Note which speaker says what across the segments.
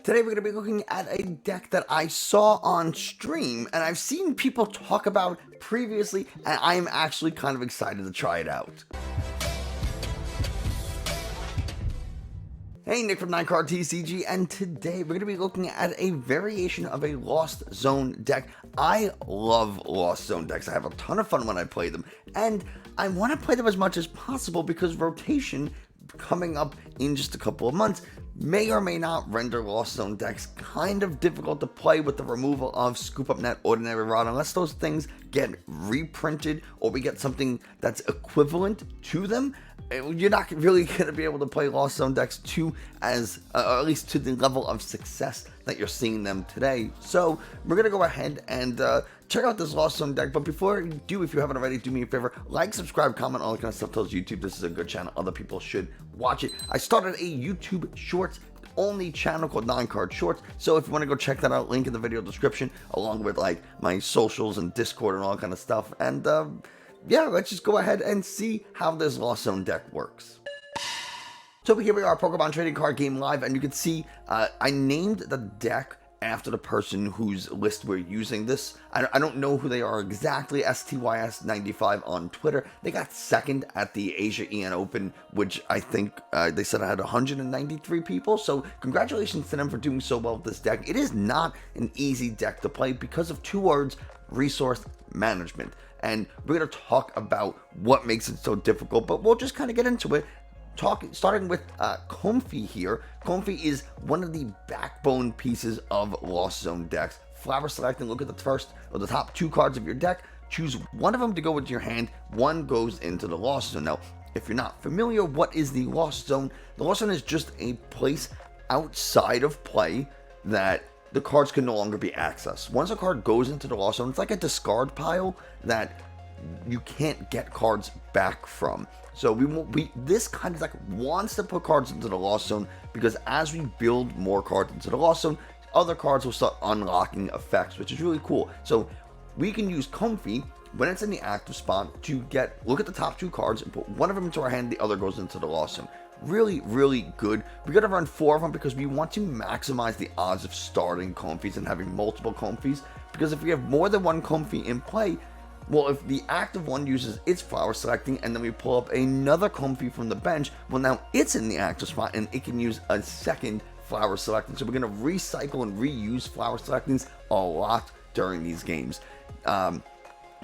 Speaker 1: Today we're going to be looking at a deck that I saw on stream and I've seen people talk about previously, and I'm actually kind of excited to try it out. Hey, Nick from 9Card TCG, and today we're going to be looking at a variation of a Lost Zone deck. I love Lost Zone decks. I have a ton of fun when I play them, and I want to play them as much as possible because rotation coming up in just a couple of months may or may not render Lost Zone decks kind of difficult to play with the removal of Scoop Up Net Ordinary Rod, unless those things get reprinted or we get something that's equivalent to them. You're not really going to be able to play Lost Zone decks or at least to the level of success that you're seeing them today. So we're going to go ahead and check out this Lost Zone deck. But before you do, if you haven't already, do me a favor, like, subscribe, comment, all that kind of stuff. Tells YouTube this is a good channel. Other people should watch it. I started a YouTube Shorts only channel called 9Card Shorts, so if you want to go check that out, link in the video description, along with like my socials and Discord and all that kind of stuff. And yeah, let's just go ahead and see how this Lost Zone deck works. So here we are, Pokemon Trading Card Game Live, and you can see I named the deck after the person whose list we're using this. I don't know who they are exactly. STYS95 on Twitter. They got second at the Asia EN Open, which I think they said I had 193 people. So congratulations to them for doing so well with this deck. It is not an easy deck to play because of two words: resource management. And we're going to talk about what makes it so difficult, but we'll just kind of get into it. Starting with Comfey here. Comfey is one of the backbone pieces of Lost Zone decks. Flower select and look at the top two cards of your deck. Choose one of them to go into your hand. One goes into the Lost Zone. Now, if you're not familiar, what is the Lost Zone? The Lost Zone is just a place outside of play that the cards can no longer be accessed. Once a card goes into the Lost Zone, it's like a discard pile that you can't get cards back from. So this kind of like wants to put cards into the Lost Zone, because as we build more cards into the Lost Zone, other cards will start unlocking effects, which is really cool. So we can use Comfey when it's in the active spot to look at the top two cards and put one of them into our hand, the other goes into the Lost Zone. Really, really good. We gotta run 4 of them because we want to maximize the odds of starting Comfeys and having multiple Comfeys, because if we have more than one Comfey in play, well, if the active one uses its flower selecting and then we pull up another Comfey from the bench, well, now it's in the active spot and it can use a second flower selecting. So we're going to recycle and reuse flower selectings a lot during these games. I'm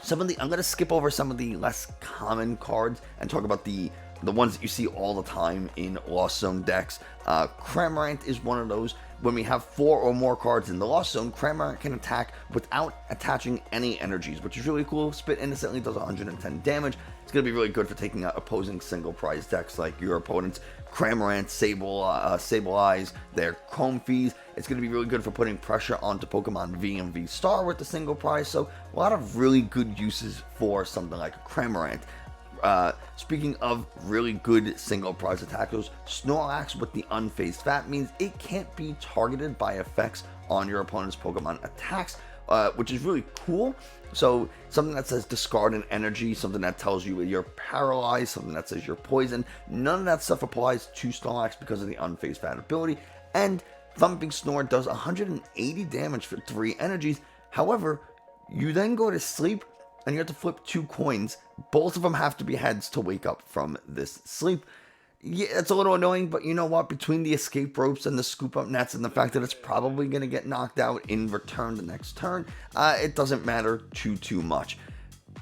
Speaker 1: going to skip over some of the less common cards and talk about the ones that you see all the time in Lost Zone decks. Cramorant is one of those. When we have 4 or more cards in the Lost Zone, Cramorant can attack without attaching any energies, which is really cool. Spit instantly, does 110 damage. It's going to be really good for taking out opposing single prize decks like your opponent's Cramorant, Sableye, their Comfeys. It's going to be really good for putting pressure onto Pokemon V and V Star with the single prize. So a lot of really good uses for something like Cramorant. Speaking of really good single prize attackers, Snorlax with the unfazed fat means it can't be targeted by effects on your opponent's Pokemon attacks, which is really cool. So something that says discard an energy, something that tells you you're paralyzed, something that says you're poisoned, none of that stuff applies to Snorlax because of the unfazed fat ability. And Thumping Snore does 180 damage for 3 energies. However, you then go to sleep and you have to flip 2 coins. Both of them have to be heads to wake up from this sleep. Yeah, it's a little annoying, but you know what? Between the escape ropes and the scoop up nets and the fact that it's probably going to get knocked out in return the next turn, it doesn't matter too much.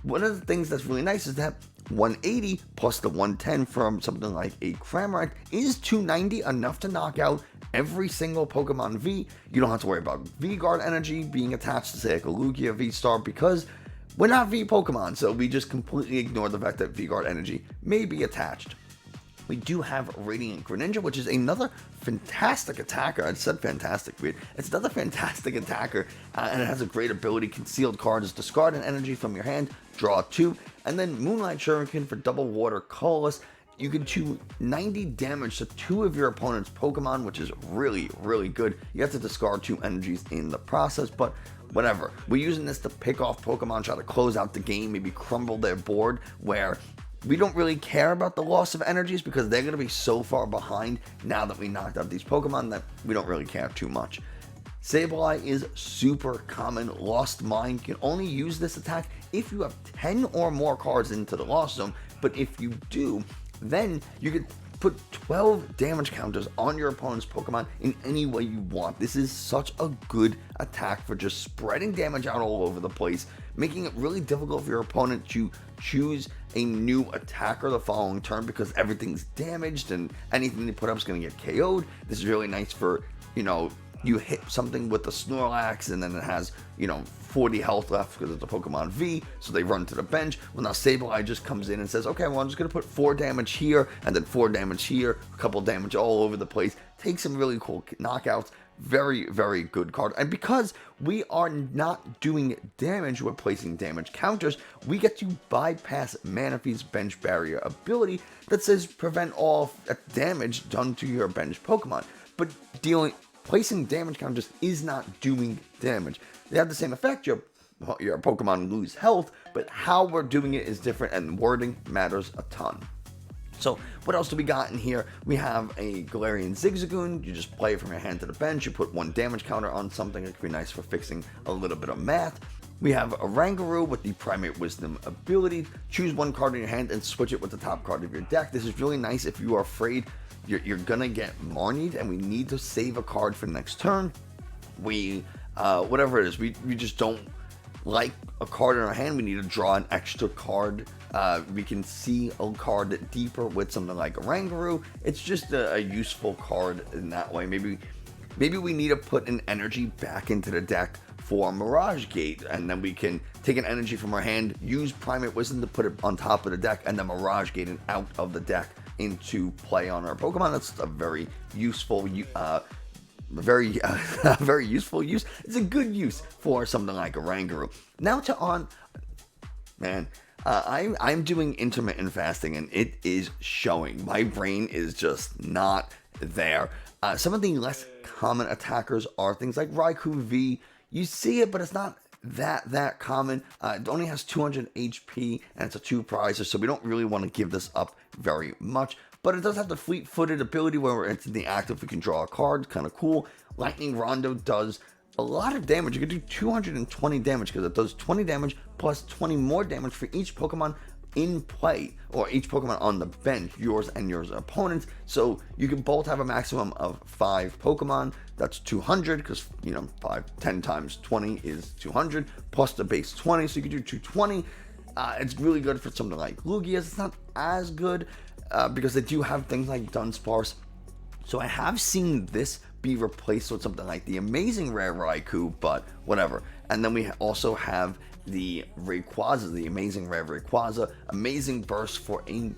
Speaker 1: One of the things that's really nice is that 180 plus the 110 from something like a Cramorant is 290, enough to knock out every single Pokemon V. You don't have to worry about V-Guard energy being attached to, say, like a Lugia V-Star, because we're not V Pokemon, so we just completely ignore the fact that V-Guard energy may be attached. We do have Radiant Greninja, which is another fantastic attacker. I said fantastic, weird. It's another fantastic attacker, and it has a great ability. Concealed cards, discard an energy from your hand, draw 2, and then Moonlight Shuriken for double water colorless. You can do 90 damage to 2 of your opponent's Pokemon, which is really, really good. You have to discard 2 energies in the process, but whatever. We're using this to pick off Pokemon, try to close out the game, maybe crumble their board, where we don't really care about the loss of energies because they're going to be so far behind now that we knocked out these Pokemon that we don't really care too much. Sableye is super common. Lost Mine, you can only use this attack if you have 10 or more cards into the Lost Zone, but if you do, then you can put 12 damage counters on your opponent's Pokemon in any way you want. This is such a good attack for just spreading damage out all over the place, making it really difficult for your opponent to choose a new attacker the following turn because everything's damaged and anything they put up is going to get KO'd. This is really nice for, you hit something with the Snorlax and then it has, 40 health left because it's a Pokemon V, so they run to the bench. Well, now Sableye just comes in and says, okay, well, I'm just going to put 4 damage here and then 4 damage here, a couple damage all over the place. Take some really cool knockouts. Very, very good card. And because we are not doing damage, we're placing damage counters, we get to bypass Manaphy's bench barrier ability that says prevent all damage done to your bench Pokemon. But placing damage counters is not doing damage. They have the same effect, your Pokemon lose health, but how we're doing it is different and wording matters a ton. So what else do we got in here? We have a Galarian Zigzagoon. You just play it from your hand to the bench. You put 1 damage counter on something. It could be nice for fixing a little bit of math. We have Oranguru with the Primate Wisdom ability. Choose 1 card in your hand and switch it with the top card of your deck. This is really nice if you are afraid you're gonna get Marnied and we need to save a card for the next turn. Whatever it is, we just don't like a card in our hand. We need to draw an extra card. We can see a card deeper with something like Oranguru. It's just a useful card in that way. Maybe we need to put an energy back into the deck for Mirage Gate, and then we can take an energy from our hand, use Primate Wisdom to put it on top of the deck, and then Mirage Gate it out of the deck into play on our Pokemon. That's a very useful very useful use. It's a good use for something like Oranguru. Now I'm doing intermittent fasting and it is showing. My brain is just not there. Some of the less common attackers are things like Raikou V. You see it, but it's not that common. It only has 200 HP and it's a 2 prizer, so we don't really want to give this up very much. But it does have the fleet-footed ability where it's in the active, we can draw a card, kind of cool. Lightning Rondo does a lot of damage. You can do 220 damage because it does 20 damage plus 20 more damage for each Pokemon in play, or each Pokemon on the bench, yours and your opponent's. So you can both have a maximum of 5 Pokemon. That's 200 because 10 times 20 is 200 plus the base 20, so you can do 220. It's really good for something like Lugias. It's not as good because they do have things like Dunsparce. So I have seen this be replaced with something like the amazing rare Raikou, but whatever. And then we also have the Rayquaza, the amazing rare Rayquaza, amazing burst for a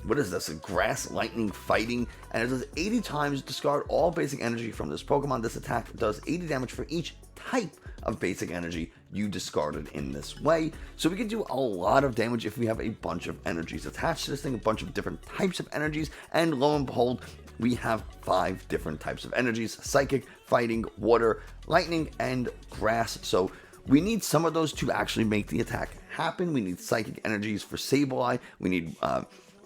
Speaker 1: what is this? A grass lightning fighting, and it does 80 times. Discard all basic energy from this Pokemon. This attack does 80 damage for each type of basic energy you discarded in this way. So we can do a lot of damage if we have a bunch of energies attached to this thing, a bunch of different types of energies, and lo and behold, we have 5 different types of energies: Psychic, Fighting, Water, Lightning, and Grass. So we need some of those to actually make the attack happen. We need Psychic energies for Sableye. We need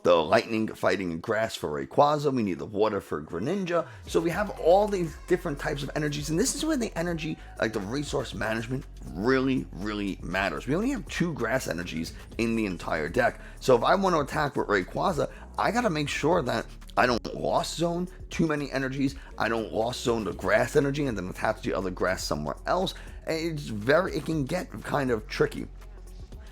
Speaker 1: the Lightning, Fighting, and Grass for Rayquaza. We need the Water for Greninja. So we have all these different types of energies, and this is where the energy, like the resource management, really, really matters. We only have 2 grass energies in the entire deck. So if I want to attack with Rayquaza, I got to make sure that I don't lost zone too many energies. I don't lost zone the grass energy and then attach the other grass somewhere else. It can get kind of tricky.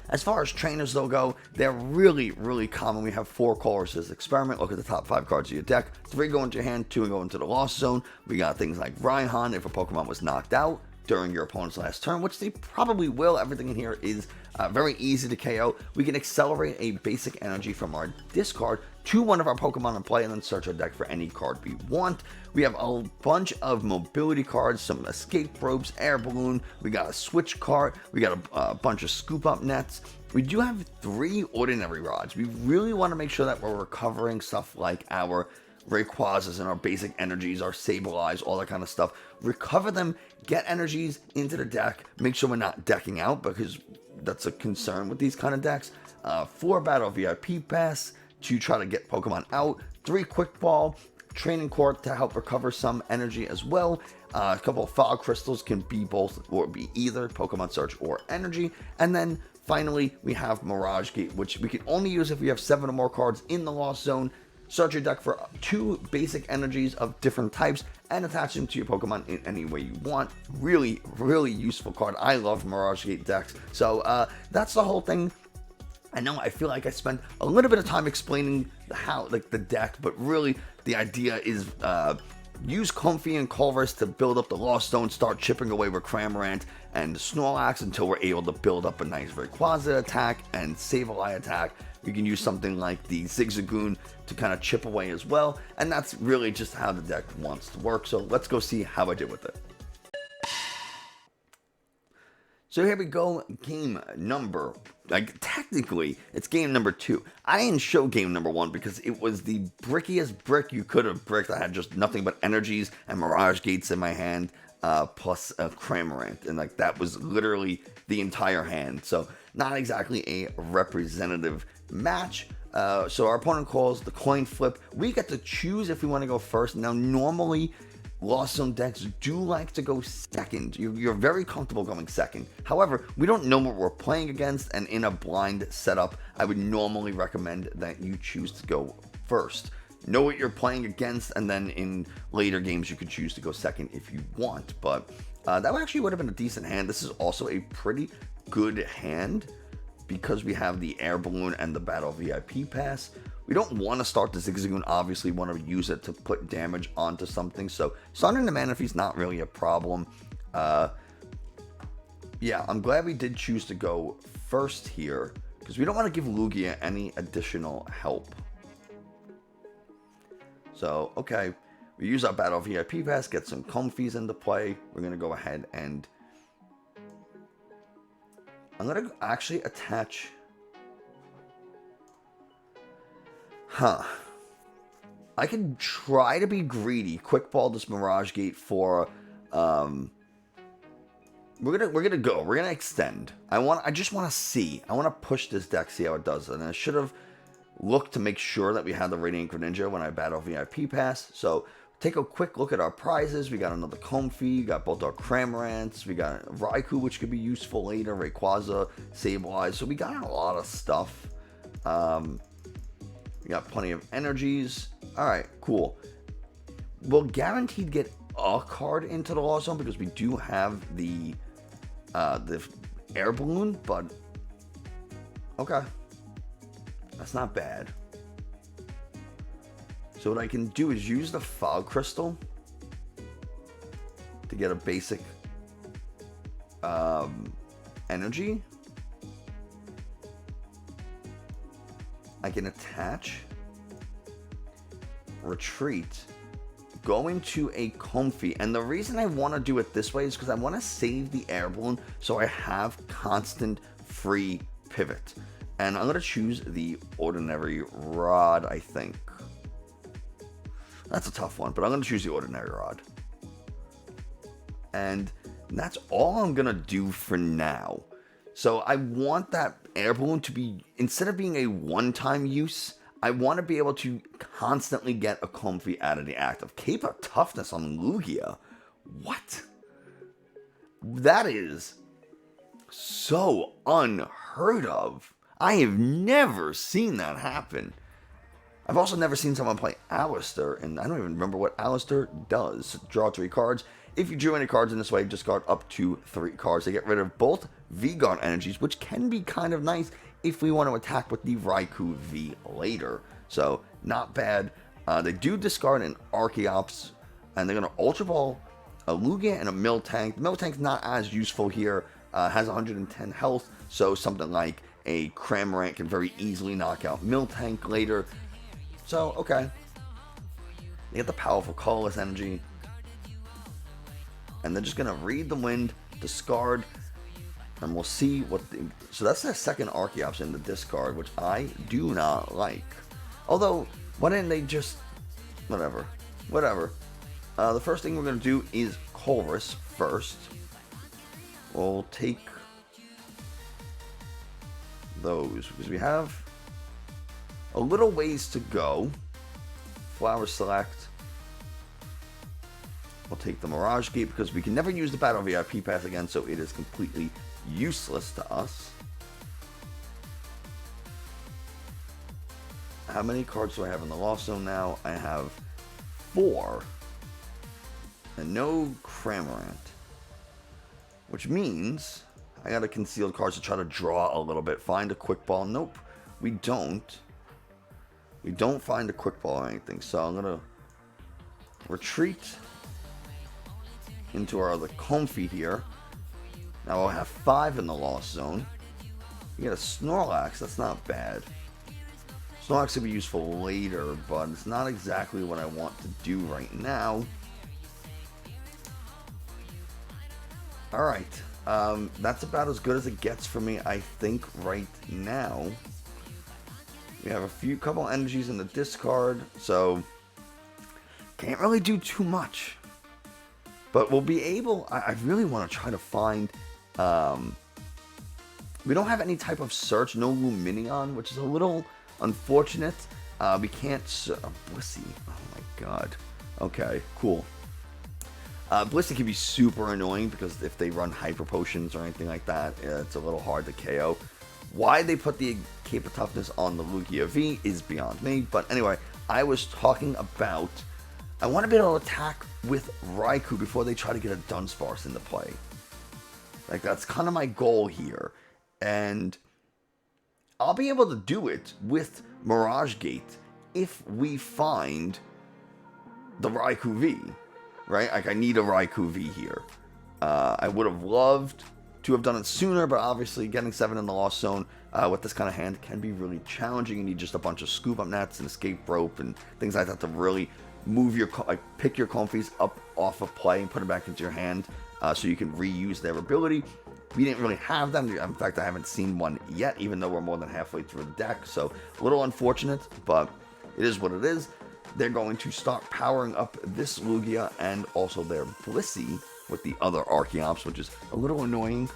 Speaker 1: As far as trainers though go, they're really, really common. We have 4 Colress Experiment. Look at the top 5 cards of your deck. 3 go into your hand, 2 go into the lost zone. We got things like Raihan if a Pokemon was knocked out during your opponent's last turn, which they probably will. Everything in here is very easy to KO. We can accelerate a basic energy from our discard to one of our Pokemon in play and then search our deck for any card we want. We have a bunch of mobility cards, some escape ropes, air balloon. We got a switch cart. We got a bunch of scoop up nets. We do have 3 ordinary rods. We really want to make sure that we're recovering stuff like our Rayquazas and our basic energies, our Sableyes, all that kind of stuff. Recover them, get energies into the deck. Make sure we're not decking out because that's a concern with these kind of decks. 4 Battle VIP Pass to try to get Pokemon out, 3 Quick Ball, Training Court to help recover some energy as well. A couple of Fog Crystals can be both or be either Pokemon Search or Energy. And then finally, we have Mirage Gate, which we can only use if we have 7 or more cards in the Lost Zone. Search your deck for 2 basic energies of different types and attach them to your Pokemon in any way you want. Really, really useful card. I love Mirage Gate decks. So that's the whole thing. I know I feel like I spent a little bit of time explaining how, like, the deck, but really the idea is use Comfey and Colress to build up the Lost Zone, start chipping away with Cramorant and Snorlax until we're able to build up a nice Rayquaza attack and Sableye attack. You can use something like the Zigzagoon to kind of chip away as well, and that's really just how the deck wants to work. So let's go see how I did with it. So here we go, game number, like technically it's game number 2. I didn't show game number 1 because it was the brickiest brick you could have bricked. I had just nothing but energies and Mirage Gates in my hand, plus a Cramorant, and like that was literally the entire hand. So not exactly a representative match. So our opponent calls the coin flip. We get to choose if we want to go first. Now normally Lost Zone decks do like to go second. You're very comfortable going second. However, we don't know what we're playing against, and in a blind setup, I would normally recommend that you choose to go first. Know what you're playing against, and then in later games, you could choose to go second if you want. But that actually would have been a decent hand. This is also a pretty good hand because we have the Air Balloon and the Battle VIP Pass. We don't want to start the Zigzagoon, obviously want to use it to put damage onto something, so starting the Manaphy is not really a problem. Yeah, I'm glad we did choose to go first here, because we don't want to give Lugia any additional help. So, okay, we use our Battle VIP Pass, get some Comfeys into play. We're going to go ahead and I'm going to actually attach... I can try to be greedy. Quick ball this Mirage Gate for we're gonna extend. I just want to see. I want to push this deck, see how it does. And I should have looked to make sure that we had the Radiant Greninja when I Battle VIP Pass. So take a quick look at our prizes. We got another Comfey, we got both our Cramorants, we got Raikou, which could be useful later, Rayquaza, Sableye. So we got a lot of stuff. We got plenty of energies. Alright, cool. We'll guaranteed get a card into the Lost Zone because we do have the Air Balloon, but okay. That's not bad. So what I can do is use the Fog Crystal to get a basic energy. I can attach, retreat, go into a Comfey, and the reason I want to do it this way is because I want to save the Air Balloon so I have constant free pivot. And I'm going to choose the Ordinary Rod, I think. That's a tough one, but I'm going to choose the Ordinary Rod. And that's all I'm going to do for now. So I want that Air Balloon to be, instead of being a one-time use, I want to be able to constantly get a Comfey out of the active. Cape of Toughness on Lugia. What? That is so unheard of. I have never seen that happen. I've also never seen someone play Alistair, and I don't even remember what Alistair does. Draw 3 cards. If you drew any cards in this way, discard up to 3 cards to get rid of both V-Guard energies, which can be kind of nice if we want to attack with the Raikou V later. So, not bad. They do discard an Archeops, and they're going to Ultra Ball a Lugia and a Miltank. The Miltank's not as useful here. Has 110 health, so something like a Cramorant can very easily knock out Miltank later. So, okay. They get the powerful Colress energy. And they're just going to read the wind, discard, and we'll see what the... So that's their second Archeops in the discard, which I do not like. Although, why didn't they just... Whatever. The first thing we're going to do is Colress first. We'll take those because we have a little ways to go. Flower Select. We'll take the Mirage Gate because we can never use the Battle VIP Pass again, so it is completely useless to us. How many cards do I have in the Lost Zone now? I have 4. And no Cramorant. Which means I got to conceal cards to try to draw a little bit. Find a Quick Ball. Nope, we don't. We don't find a Quick Ball or anything. So I'm going to retreat into our other Comfey here. Now I'll have 5 in the Lost Zone. We get a Snorlax. That's not bad. Snorlax will be useful later, but it's not exactly what I want to do right now. Alright. That's about as good as it gets for me, I think, right now. We have a couple energies in the discard, so can't really do too much. But we'll be able, I really want to try to find, we don't have any type of search, no Lumineon, which is a little unfortunate. We can't, Blissey, oh my god. Okay, cool. Blissey can be super annoying because if they run Hyper Potions or anything like that, it's a little hard to KO. Why they put the Cape of Toughness on the Lugia V is beyond me. But anyway, I was talking about, I want to be able to attack with Raikou before they try to get a Dunsparce into play. Like, that's kind of my goal here. And I'll be able to do it with Mirage Gate if we find the Raikou V. Right? Like, I need a Raikou V here. I would have loved to have done it sooner, but obviously getting 7 in the Lost Zone with this kind of hand can be really challenging. You need just a bunch of Scoop Up Nets and Escape Rope and things like that to really move your, pick your Comfeys up off of play and put them back into your hand so you can reuse their ability. We didn't really have them. In fact, I haven't seen one yet, even though we're more than halfway through the deck. So a little unfortunate, but it is what it is. They're going to start powering up this Lugia and also their Blissey with the other Archeops, which is a little annoying.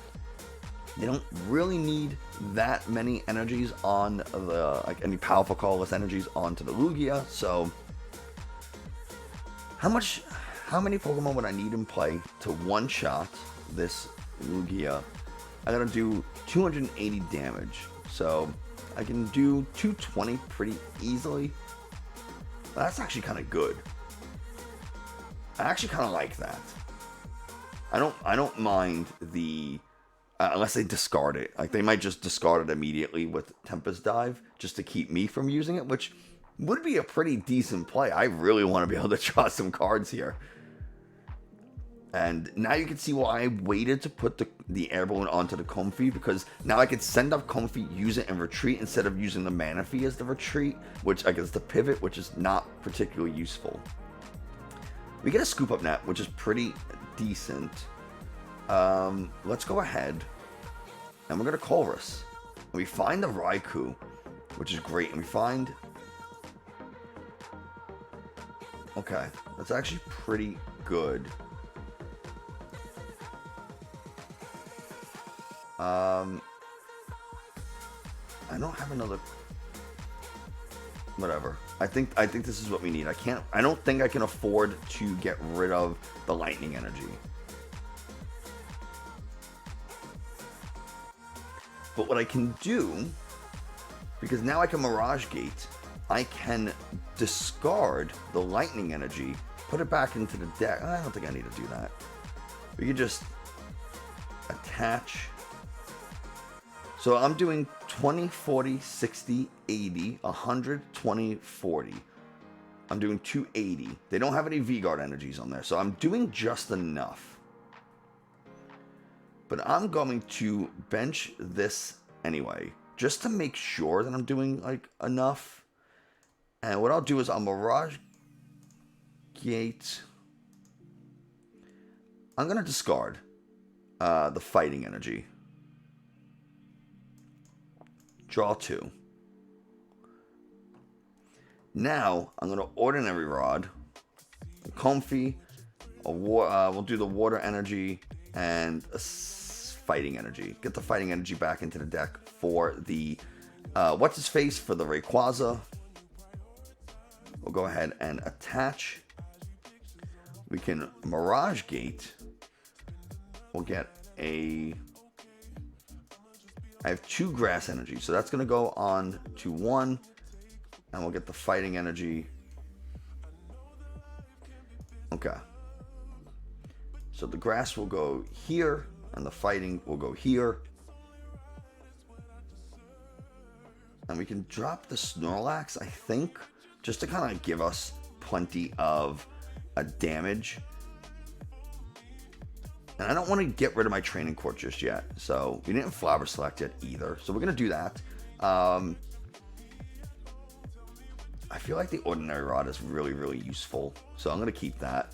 Speaker 1: They don't really need that many energies on the, like any powerful colorless energies onto the Lugia. So how many Pokemon would I need in play to one-shot this Lugia? I gotta do 280 damage. So I can do 220 pretty easily. That's actually kind of good. I actually kind of like that. I don't mind the unless they discard it. Like, they might just discard it immediately with Tempest Dive just to keep me from using it, which would be a pretty decent play. I really want to be able to draw some cards here. And now you can see why I waited to put the Air Balloon onto the Comfey, because now I could send up Comfey, use it, and retreat instead of using the Manaphy as the retreat, which I guess the pivot, which is not particularly useful. We get a Scoop Up Net, which is pretty decent. Let's go ahead and we're going to Colress. And we find the Raikou, which is great. And we find... Okay, that's actually pretty good. I don't have another... Whatever. I think this is what we need. I don't think I can afford to get rid of the lightning energy. But what I can do, because now I can Mirage Gate, I can discard the lightning energy, put it back into the deck. I don't think I need to do that. We can just attach. So I'm doing 20, 40, 60, 80, 100, 20, 40. I'm doing 280. They don't have any V-Guard energies on there, so I'm doing just enough. But I'm going to bench this anyway, just to make sure that I'm doing like enough. And what I'll do is I'll Mirage Gate. I'm going to discard the fighting energy. Draw 2. Now I'm going to Ordinary Rod, Comfey. We'll do the water energy and a fighting energy. Get the fighting energy back into the deck for the, what's his face, for the Rayquaza. We'll go ahead and attach. We can Mirage Gate. We'll get a, I have 2 grass energy, so that's going to go on to 1, and we'll get the fighting energy. Okay. So the grass will go here, and the fighting will go here. And we can drop the Snorlax, I think, just to kind of give us plenty of damage. And I don't want to get rid of my Training Court just yet. So we didn't Flower Select yet either. So we're going to do that. I feel like the Ordinary Rod is really, really useful. So I'm going to keep that.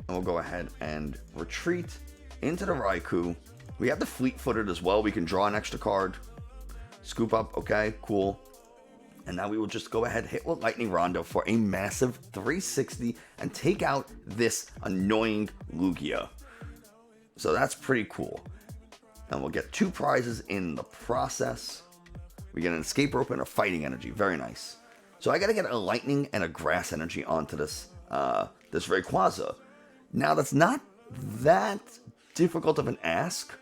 Speaker 1: And we'll go ahead and retreat into the Raikou. We have the Fleet-Footed as well. We can draw an extra card. Scoop up. Okay, cool. And now we will just go ahead, hit with Lightning Rondo for a massive 360 and take out this annoying Lugia. So that's pretty cool. And we'll get 2 prizes in the process. We get an Escape Rope and a Fighting Energy. Very nice. So I got to get a Lightning and a Grass Energy onto this, this Rayquaza. Now that's not that difficult of an ask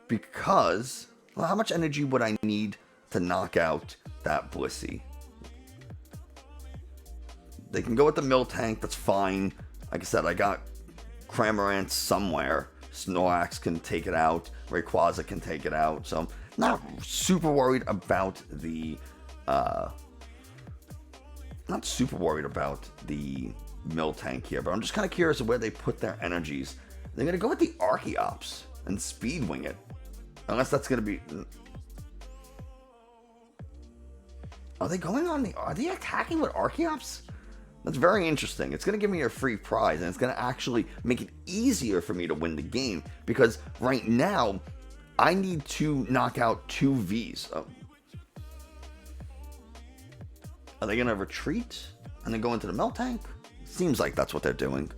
Speaker 1: because, well, how much energy would I need to knock out that Blissey? They can go with the Miltank, that's fine. Like I said, I got Cramorant somewhere. Snorlax can take it out. Rayquaza can take it out. So I'm not super worried about the Miltank here, but I'm just kind of curious of where they put their energies. They're gonna go with the Archeops and Speed Wing it. Unless that's gonna be, are they going on the, are they attacking with Archeops? That's very interesting. It's going to give me a free prize, and it's going to actually make it easier for me to win the game, because right now, I need to knock out 2 Vs. Oh. Are they going to retreat and then go into the Miltank? Seems like that's what they're doing.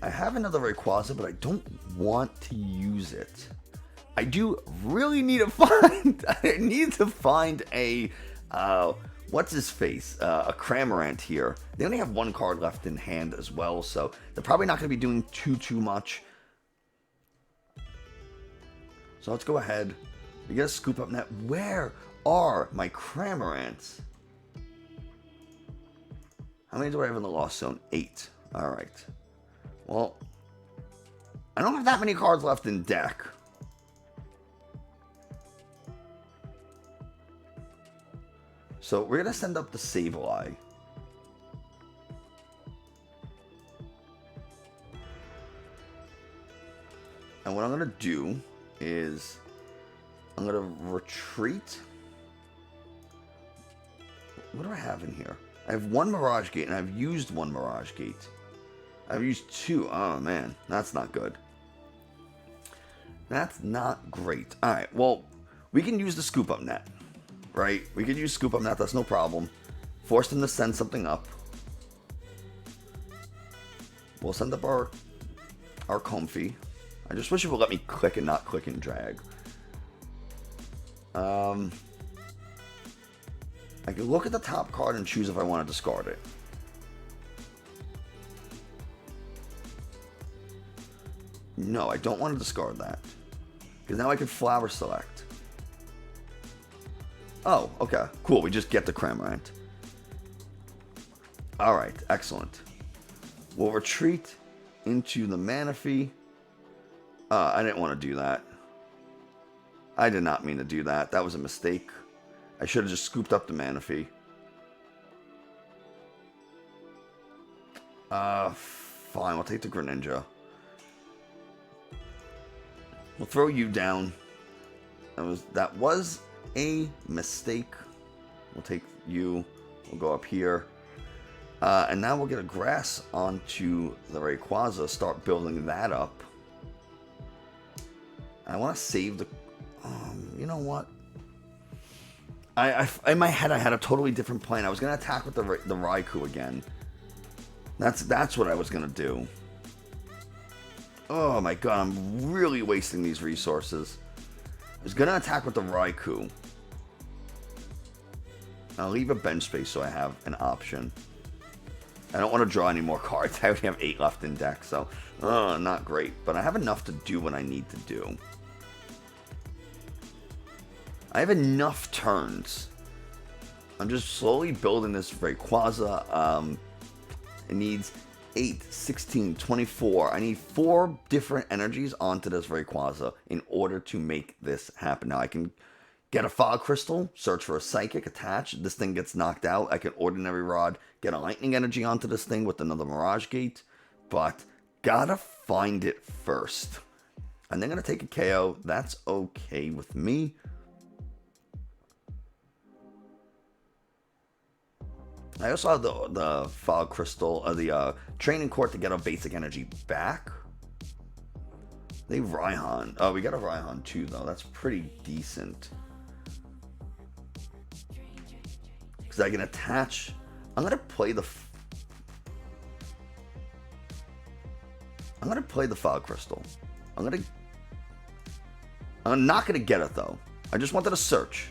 Speaker 1: I have another Rayquaza, but I don't want to use it. I do really need to find, I need to find a, what's his face? A Cramorant here. They only have 1 card left in hand as well, so they're probably not going to be doing too much. So let's go ahead. We get a Scoop Up Net. Where are my Cramorants? How many do I have in the Lost Zone? 8. Alright. Well, I don't have that many cards left in deck. So we're going to send up the Sableye. And what I'm going to do is I'm going to retreat. What do I have in here? I have 1 Mirage Gate, and I've used 1 Mirage Gate. I've used 2. Oh, man. That's not good. That's not great. Alright, well, we can use the Scoop Up Net. Right? We could use Scoop Up Net. That's no problem. Force them to send something up. We'll send up our Comfey. I just wish it would let me click and not click and drag. I can look at the top card and choose if I want to discard it. No, I don't want to discard that. Because now I can Flower Select. Oh, okay. Cool. We just get the Cramorant. Alright, excellent. We'll retreat into the Manaphy. I didn't want to do that. I did not mean to do that. That was a mistake. I should have just scooped up the Manaphy. Fine. We'll take the Greninja. We'll throw you down. That was a mistake. We'll take you. We'll go up here. And now we'll get a Grass onto the Rayquaza. Start building that up. I want to save the... you know what? In my head, I had a totally different plan. I was going to attack with the Raikou again. That's what I was going to do. Oh my god, I'm really wasting these resources. I was going to attack with the Raikou. I'll leave a bench space so I have an option. I don't want to draw any more cards. I only have 8 left in deck, so not great. But I have enough to do what I need to do. I have enough turns. I'm just slowly building this Rayquaza. It needs 8, 16, 24. I need 4 different energies onto this Rayquaza in order to make this happen. Now I can get a Fog Crystal, search for a Psychic, attach. This thing gets knocked out. I can Ordinary Rod, get a Lightning Energy onto this thing with another Mirage Gate. But gotta find it first. And they're gonna take a KO. That's okay with me. I also have the Fog Crystal, the Training Court to get a basic energy back. They Raihan. Oh, we got a Raihan too, though. That's pretty decent. Because I can attach... I'm going to play the Fog Crystal. I'm not going to get it, though. I just wanted to search.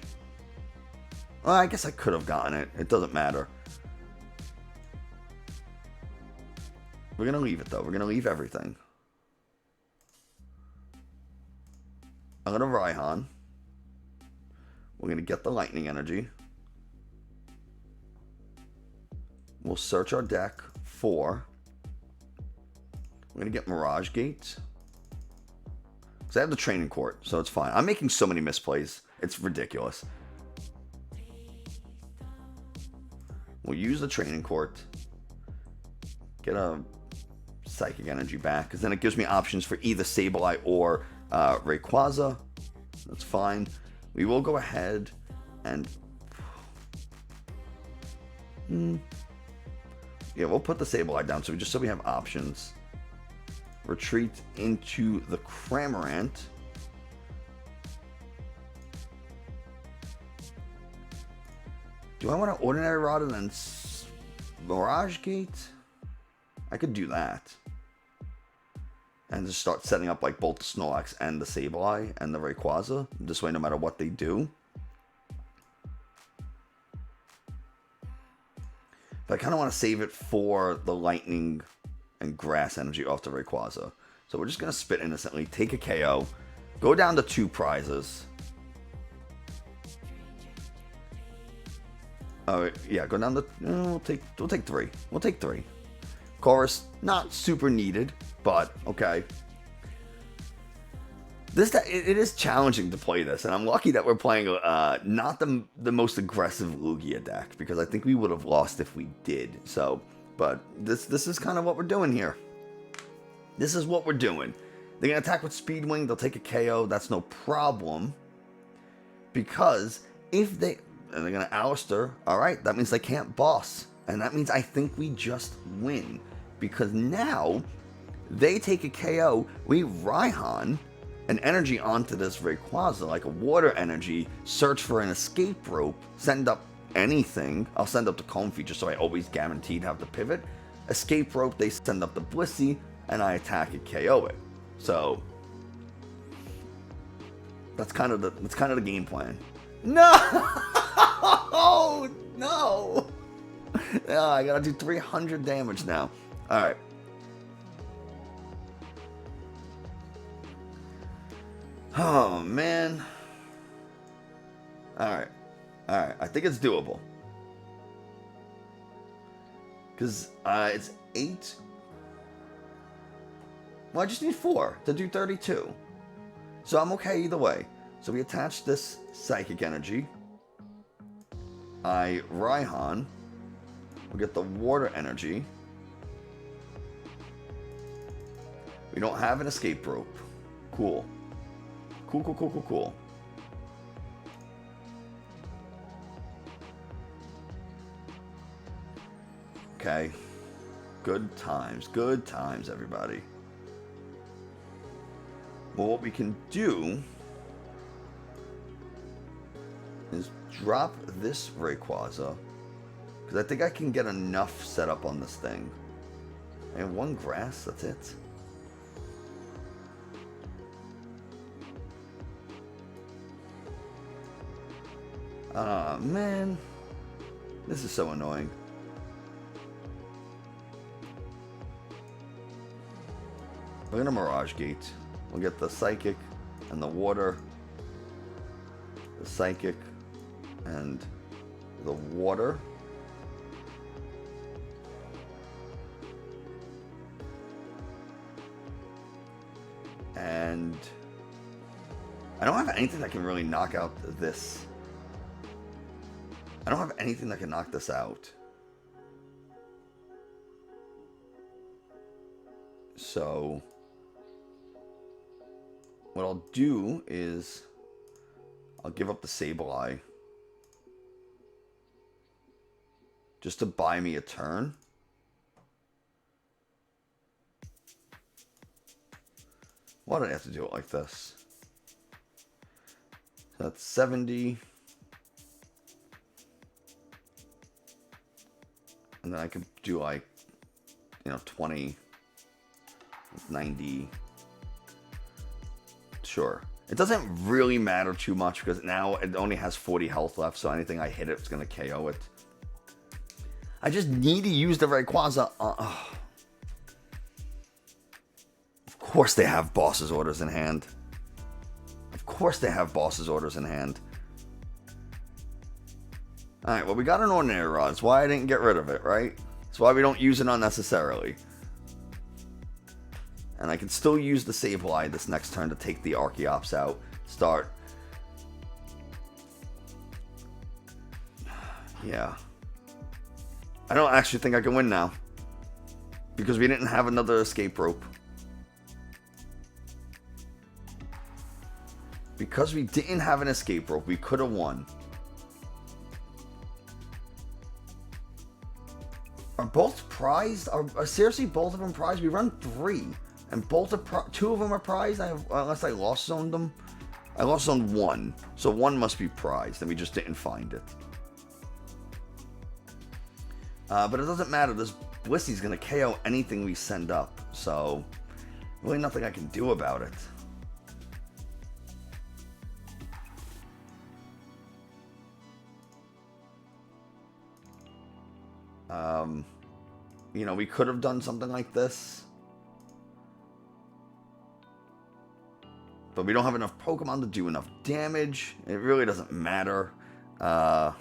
Speaker 1: Well, I guess I could have gotten it. It doesn't matter. We're going to leave it, though. We're going to leave everything. I'm going to Raihan. We're going to get the Lightning Energy. We'll search our deck for... We're going to get Mirage Gate. Because I have the Training Court, so it's fine. I'm making so many misplays. It's ridiculous. We'll use the Training Court. Get a Psychic Energy back, because then it gives me options for either Sableye or Rayquaza. That's fine. We will go ahead and... Yeah, we'll put the Sableye down so we have options. Retreat into the Cramorant. Do I want to Ordinary Rod and then Mirage Gate? I could do that. And just start setting up like both the Snorlax and the Sableye and the Rayquaza. This way, no matter what they do. But I kind of want to save it for the Lightning and Grass energy off the Rayquaza. So we're just going to spit innocently, take a KO, go down to 2 prizes. Oh, yeah, go down to... we'll take 3. We'll take 3. Colress, not super needed, but okay. It is challenging to play this, and I'm lucky that we're playing not the most aggressive Lugia deck, because I think we would have lost if we did. So, but this is kind of what we're doing here. This is what we're doing. They're gonna attack with Speed Wing. They'll take a KO. That's no problem, because if they're gonna Alistair. All right, that means they can't boss, and that means I think we just win, because now they take a KO. We Raihan an energy onto this Rayquaza, like a water energy, search for an escape rope, send up anything. I'll send up the Comfey just so I always guaranteed have the pivot. Escape rope, they send up the Blissey, and I attack and KO it. So that's kind of the game plan. No! No! Oh, I gotta do 300 damage now. Alright. Oh, man. Alright. Alright. I think it's doable. Because it's 8. Well, I just need 4 to do 32. So I'm okay either way. So we attach this Psychic Energy. I Raihan. We'll get the Water Energy. We don't have an Escape Rope. Cool. Cool. Okay. Good times, everybody. Well, what we can do is drop this Rayquaza, because I think I can get enough set up on this thing. And one grass, that's it. Ah, man. This is so annoying. We're gonna Mirage Gate. We'll get the Psychic and the Water. The Psychic and the Water. And I don't have anything that can really knock out this. I don't have anything that can knock this out. So what I'll do is I'll give up the Sableye just to buy me a turn. Why did I have to do it like this? So that's 70. And then I could do like, 20. 90. Sure. It doesn't really matter too much because now it only has 40 health left, so anything I hit it's going to KO it. I just need to use the Rayquaza. Of course they have boss's orders in hand. Of course they have boss's orders in hand. Alright, well we got an Ordinary Rod. That's why I didn't get rid of it, right? That's why we don't use it unnecessarily. And I can still use the Sableye this next turn to take the Archeops out. Start. Yeah. I don't actually think I can win now. Because we didn't have another Escape Rope. Because we didn't have an Escape Rope, we could have won. Are both prized? Are seriously both of them prized? We run 3. And both of 2 of them are prized? Unless I lost zoned them. I lost zoned 1. So 1 must be prized. And we just didn't find it. But it doesn't matter. This Blissey's going to KO anything we send up. So really nothing I can do about it. We could have done something like this. But we don't have enough Pokemon to do enough damage. It really doesn't matter. Yeah,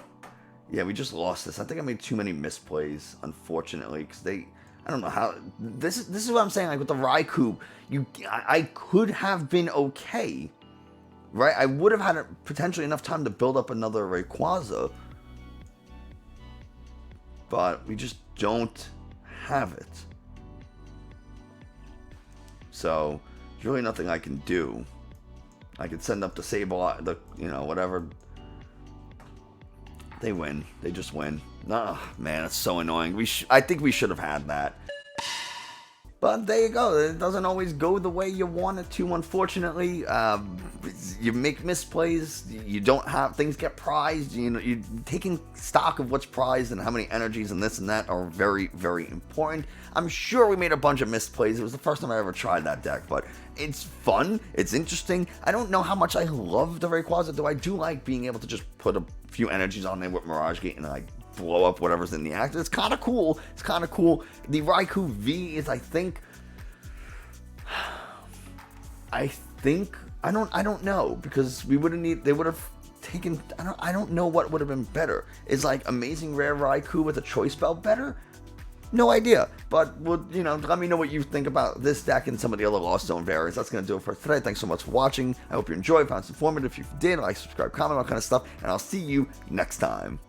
Speaker 1: we just lost this. I think I made too many misplays, unfortunately, because I don't know how. This is what I'm saying. Like with the Raikou, I could have been okay, right? I would have had potentially enough time to build up another Rayquaza, but we just don't have it. So there's really nothing I can do. I could send up the Sableye, whatever. They win. They just win. Oh, man, it's so annoying. I think we should have had that. But there you go. It doesn't always go the way you want it to, unfortunately. You make misplays. You don't have... Things get prized. You're taking stock of what's prized and how many energies and this and that are very, very important. I'm sure we made a bunch of misplays. It was the first time I ever tried that deck, but it's fun. It's interesting. I don't know how much I love the Rayquaza, though I do like being able to just put a few energies on there with Mirage Gate and like blow up whatever's in the act. It's kind of cool. It's kind of cool. The Raikou V is, I think, I don't know, because they would have taken, I don't know what would have been better. Is like Amazing Rare Raikou with a choice belt better? No idea, but let me know what you think about this deck and some of the other Lost Zone variants. That's going to do it for today. Thanks so much for watching. I hope you enjoyed, found it informative. If you did, like, subscribe, comment, all kind of stuff, and I'll see you next time.